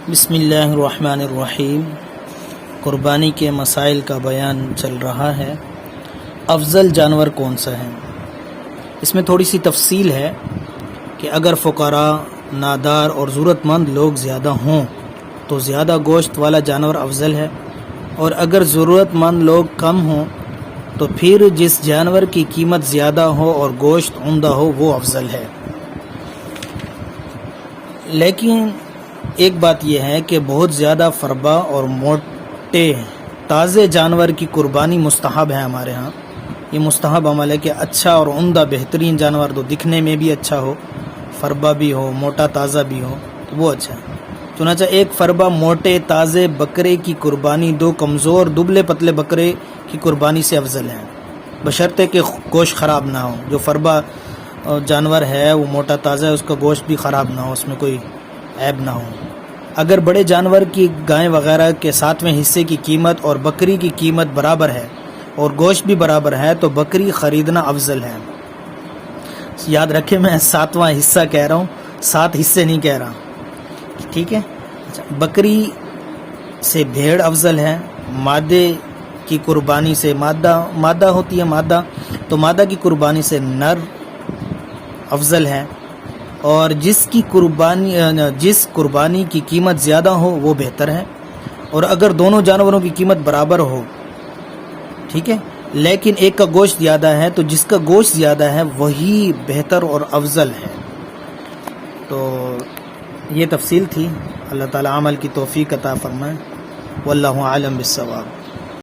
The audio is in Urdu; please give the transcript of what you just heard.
بسم اللہ الرحمن الرحیم۔ قربانی کے مسائل کا بیان چل رہا ہے۔ افضل جانور کون سا ہے؟ اس میں تھوڑی سی تفصیل ہے کہ اگر فقراء، نادار اور ضرورت مند لوگ زیادہ ہوں تو زیادہ گوشت والا جانور افضل ہے، اور اگر ضرورت مند لوگ کم ہوں تو پھر جس جانور کی قیمت زیادہ ہو اور گوشت عمدہ ہو وہ افضل ہے۔ لیکن ایک بات یہ ہے کہ بہت زیادہ فربا اور موٹے تازے جانور کی قربانی مستحب ہے ہمارے ہاں۔ یہ مستحب عمل ہے کہ اچھا اور عمدہ بہترین جانور تو دکھنے میں بھی اچھا ہو، فربا بھی ہو، موٹا تازہ بھی ہو تو وہ اچھا ہے۔ چنانچہ ایک فربا موٹے تازے بکرے کی قربانی دو کمزور دبلے پتلے بکرے کی قربانی سے افضل ہے، بشرطے کہ گوشت خراب نہ ہو۔ جو فربا جانور ہے وہ موٹا تازہ ہے، اس کا گوشت بھی خراب نہ ہو، اس میں کوئی عیب نہ ہو۔ اگر بڑے جانور کی گائے وغیرہ کے 7ویں حصے کی قیمت اور بکری کی قیمت برابر ہے اور گوشت بھی برابر ہے تو بکری خریدنا افضل ہے۔ یاد رکھیں میں 7واں حصہ کہہ رہا ہوں، 7 حصے نہیں کہہ رہا، ٹھیک ہے؟ بکری سے بھیڑ افضل ہے۔ مادے کی قربانی سے مادہ ہوتی ہے مادہ، تو مادہ کی قربانی سے نر افضل ہے، اور جس قربانی کی قیمت زیادہ ہو وہ بہتر ہے۔ اور اگر دونوں جانوروں کی قیمت برابر ہو، ٹھیک ہے، لیکن ایک کا گوشت زیادہ ہے تو جس کا گوشت زیادہ ہے وہی بہتر اور افضل ہے۔ تو یہ تفصیل تھی۔ اللہ تعالی عمل کی توفیق عطا فرمائے۔ واللہ اعلم بالصواب۔